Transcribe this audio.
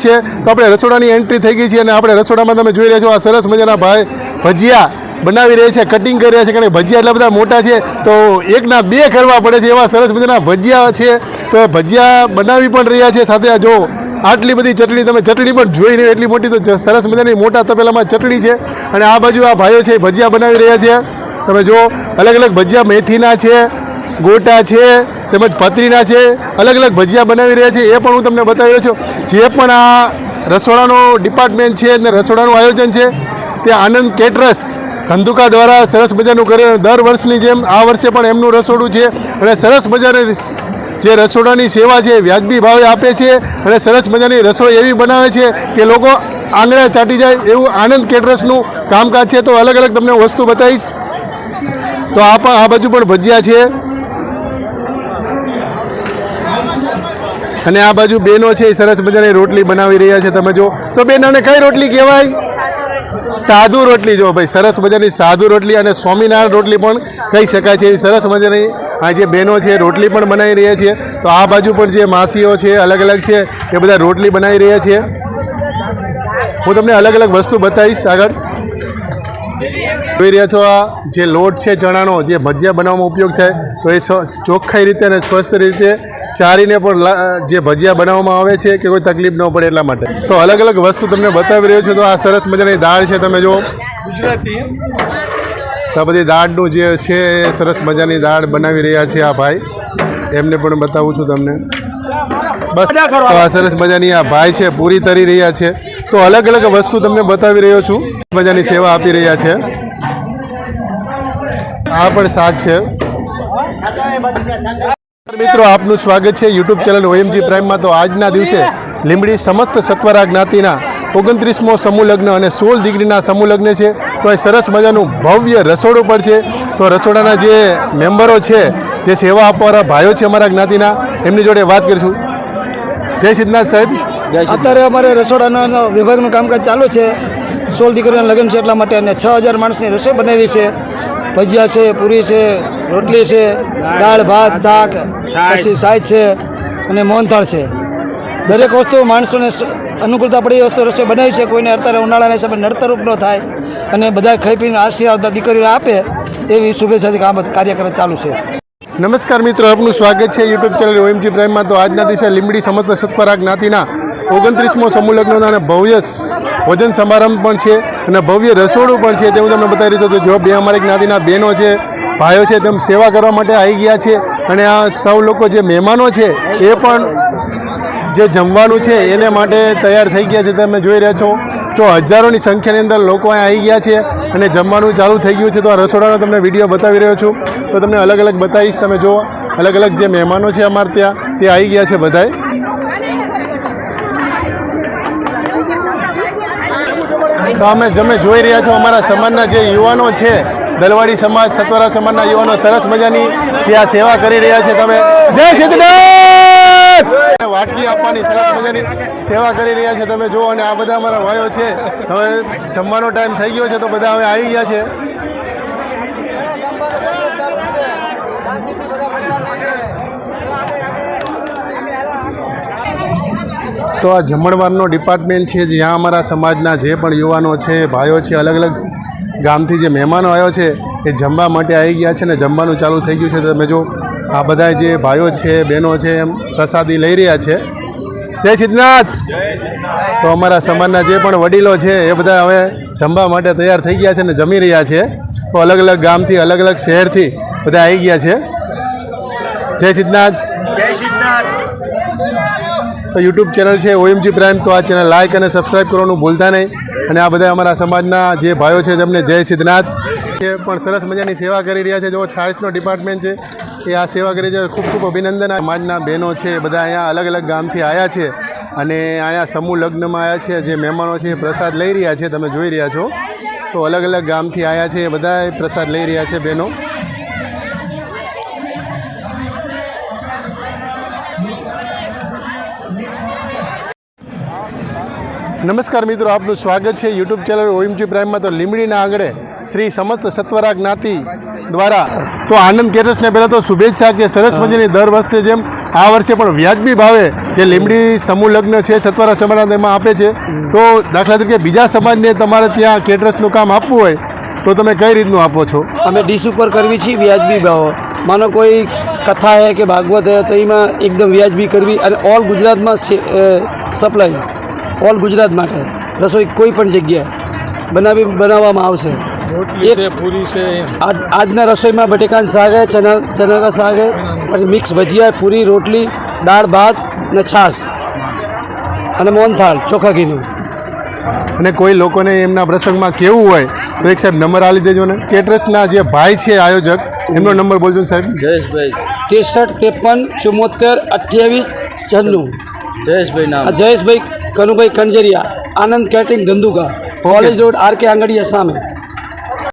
છે તો આપણે રસોડાની એન્ટ્રી થઈ ગઈ છે અને આપણે રસોડામાં તમે જોઈ રહ્યા છો આ સરસ મજાના ભાઈ ભજીયા બનાવી રહ્યા છે, કટિંગ કરી રહ્યા છે, કારણ કે ભજીયા એટલા બધા મોટા છે તો એકના બે કરવા પડે છે એવા સરસ મજાના ભજીયા છે. તો ભજીયા બનાવી પણ રહ્યા છે, સાથે આ જો આટલી બધી ચટણી, તમે ચટણી પણ જોઈ રહી એટલી મોટી, તો સરસ મજાની મોટા તપેલામાં ચટણી છે. અને આ બાજુ આ ભાઈઓ છે ભજીયા બનાવી રહ્યા છે. તમે જો અલગ અલગ ભજીયા મેથીના છે, ગોટા છે, તેમજ પતરીના છે, અલગ અલગ ભજીયા બનાવી રહ્યા છે એ પણ હું તમને બતાવી રહ્યો છું. જે પણ આ રસોડાનો ડિપાર્ટમેન્ટ છે અને રસોડાનું આયોજન છે તે આનંદ કેટરર્સ ધંધુકા દ્વારા સરસ મજાનું કરે. દર વર્ષની જેમ આ વર્ષે પણ એમનું રસોડું છે અને સરસ મજાની જે રસોડાની સેવા છે વ્યાજબી ભાવે આપે છે અને સરસ મજાની રસોઈ એવી બનાવે છે કે લોકો આંગળા ચાટી જાય એવું આનંદ કેટરર્સનું કામકાજ છે. તો અલગ અલગ તમને વસ્તુ બતાવીશ. તો આ બાજુ પણ ભજીયા છે અને આ બાજુ બેનો છે એ સરસ મજાની રોટલી બનાવી રહ્યા છે. તમે જો તો બેન, આને કઈ રોટલી કહેવાય? સાધુ રોટલી. જો ભાઈ સરસ મજાની સાધુ રોટલી અને સ્વામિનારાયણ રોટલી પણ કહી શકાય છે. એવી સરસ મજાની આ જે બહેનો છે રોટલી પણ બનાવી રહ્યા છે. તો આ બાજુ પણ જે માસીઓ છે અલગ અલગ છે એ બધા રોટલી બનાવી રહ્યા છે. હું તમને અલગ અલગ વસ્તુ બતાવીશ આગળ. જોઈ રહ્યા છો આ જે લોટ છે ચણાનો, જે ભજીયા બનાવવામાં ઉપયોગ થાય તો એ ચોખ્ખાઈ રીતે અને સ્વસ્થ રીતે ચારીને પણ જે ભજીયા બનાવવામાં આવે છે કે કોઈ તકલીફ ન પડે એટલા માટે. તો અલગ અલગ વસ્તુ તમને બતાવી રહ્યો છું. તો આ સરસ મજાની દાળ છે, તમે જો તો આ બધી દાળનું જે છે એ સરસ મજાની દાળ બનાવી રહ્યા છે આ ભાઈ, એમને પણ બતાવું છું તમને. બસ તો આ સરસ મજાની આ ભાઈ છે પૂરી તરી રહ્યા છે. તો અલગ અલગ વસ્તુ તમને બતાવી રહ્યો છું, મજાની સેવા આપી રહ્યા છે. આ પણ શાક છે. મિત્રો, આપનું સ્વાગત છે યુટ્યુબ ચેનલ OMG પ્રાઇમમાં. તો આજના દિવસે લીંબડી સમસ્ત સત્વરા જ્ઞાતિના 29મો સમૂહ લગ્ન અને 16 દીકરીના સમૂહ લગ્ન છે. તો એ સરસ મજાનું ભવ્ય રસોડું પણ છે. તો રસોડાના જે મેમ્બરો છે, જે સેવા આપવાવાળા ભાઈઓ છે અમારા જ્ઞાતિના, એમની જોડે વાત કરીશું. જય સિદ્ધનાથ સાહેબ. અત્યારે અમારે રસોડાના વિભાગનું કામકાજ ચાલુ છે. 16 દીકરીના લગ્ન છે એટલા માટે, અને 6000 માણસની રસોઈ બનાવી છે. ભજીયા છે, પૂરી છે, રોટલી છે, દાળ ભાત શાક, પછી સાઈજ છે અને મોહનથાળ છે. દરેક વસ્તુ માણસોને અનુકૂળતા પડે એ વસ્તુ રસોઈ બનાવી છે. કોઈને અત્યારે ઉનાળાના હિસાબે નડતરૂપ ન થાય અને બધા ખાઈ પીને આશીર્વાદ દીકરીઓને આપે એવી શુભેચ્છાથી કાર્યક્રમ ચાલુ છે. નમસ્કાર મિત્રો, આપનું સ્વાગત છે યુટ્યુબ ચેનલ OMG પ્રાઇમમાં. તો આજના દિવસે લીંબડી સમસ્ત સત્વરા જ્ઞાતિના 29મો સમૂહ લગ્નનો અને ભવ્ય ભોજન સમારંભ પણ છે અને ભવ્ય રસોડું પણ છે. તે હું તમને બતાવી રહ્યો છું. તો જો બે અમારી જ્ઞાતિના બહેનો છે, ભાઈઓ છે, તેમ સેવા કરવા માટે આવી ગયા છે. અને આ સૌ લોકો જે મહેમાનો છે એ પણ જે જમવાનું છે એને માટે તૈયાર થઈ ગયા છે. તમે જોઈ રહ્યા છો તો હજારોની સંખ્યાની અંદર લોકો અહીં આવી ગયા છે અને જમવાનું ચાલુ થઈ ગયું છે. તો આ રસોડાનો તમને વિડીયો બતાવી રહ્યો છું. તો તમને અલગ અલગ બતાવીશ. તમે જુઓ અલગ અલગ જે મહેમાનો છે અમારે ત્યાં, તે આવી ગયા છે બધાય. તો તમે જોઈ રહ્યા છો અમારા સમાજના જે યુવાનો છે, દલવાડી સમાજ, સત્વરા સમાજના યુવાનો સરસ મજાની જે આ સેવા કરી રહ્યા છે. તમે જય સિદ્ધનાથ વાટકી આપવાની સરસ મજાની સેવા કરી રહ્યા છે. તમે જુઓ, અને આ બધા અમારા ભાઈઓ છે. હવે જમવાનો ટાઈમ થઈ ગયો છે તો બધા હવે આવી ગયા છે. તો આ જમણવારનો ડિપાર્ટમેન્ટ છે, જ્યાં અમારા સમાજના જે પણ યુવાનો છે, ભાઈઓ છે, અલગ અલગ ગામથી જે મહેમાનો આવ્યો છે એ જમવા માટે આવી ગયા છે અને જમવાનું ચાલુ થઈ ગયું છે. તમે જો આ બધા જે ભાઈઓ છે, બહેનો છે, એમ પ્રસાદી લઈ રહ્યા છે. જય સિદ્ધનાથ. તો અમારા સમાજના જે પણ વડીલો છે એ બધા હવે જમવા માટે તૈયાર થઈ ગયા છે અને જમી રહ્યા છે. તો અલગ અલગ ગામથી, અલગ અલગ શહેરથી બધા આવી ગયા છે. જય સિદ્ધનાથ. તો યુટ્યુબ ચેનલ છે OMG પ્રાઇમ. તો આ ચેનલ લાઇક અને સબસ્ક્રાઈબ કરવાનું ભૂલતા નહીં. અને આ બધા અમારા સમાજના જે ભાઈઓ છે તેમને જય સિદ્ધનાથ. એ પણ સરસ મજાની સેવા કરી રહ્યા છે. જો છાશનો ડિપાર્ટમેન્ટ છે એ આ સેવા કરી છે. ખૂબ ખૂબ અભિનંદન. સમાજના બહેનો છે બધા અહીંયા અલગ અલગ ગામથી આવ્યા છે અને અહીંયા સમૂહ લગ્નમાં આવ્યા છે. જે મહેમાનો છે એ પ્રસાદ લઈ રહ્યા છે, તમે જોઈ રહ્યા છો. તો અલગ અલગ ગામથી આવ્યા છે, એ બધા પ્રસાદ લઈ રહ્યા છે બહેનો. નમસ્કાર મિત્રો, આપનું સ્વાગત છે યુટ્યુબ ચેનલ ઓએમજી પ્રાઇમમાં. તો લીંબડીના આંગણે શ્રી સમસ્ત સત્વરા જ્ઞાતિ દ્વારા તો આનંદ કેટરર્સને પહેલાં તો શુભેચ્છા કે સરસ મજાની દર વર્ષે જેમ આ વર્ષે પણ વ્યાજબી ભાવે જે લીંબડી સમૂહ લગ્ન છે સત્વરા સમાજ એમાં આપે છે. તો દાખલા તરીકે બીજા સમાજને તમારે ત્યાં કેટરર્સનું કામ આપવું હોય તો તમે કઈ રીતનું આપો છો? અમે ડીશ ઉપર કરવી છીએ વ્યાજબી ભાવ. માનો કોઈ કથા હે કે ભાગવત હે તો એમાં એકદમ વ્યાજબી કરવી અને ઓલ ગુજરાતમાં સપ્લાય ઓલ ગુજરાત માટે રસોઈ કોઈ પણ જગ્યાએ બનાવવામાં આવશે. પૂરી છે આજના રસોઈમાં બટેકાનું શાક હે, ચના કા શાક હે, પછી મિક્સ ભજીયા, પૂરી, રોટલી, દાળ ભાત ને છાશ અને મોહનથાળ ચોખા ઘીનું. અને કોઈ લોકોને એમના પ્રસંગમાં કેવું હોય તો એક સાહેબ નંબર આપી દેજો ને. કેટરર્સના જે ભાઈ છે આયોજક, એમનો નંબર બોલજો ને સાહેબ. જયેશભાઈ 63 53 74 28 96. જયેશભાઈ નામ Jayeshbhai Kanubhai Kanjariya, Anand catering Dhandhuka, college road, RK Angadia સામે.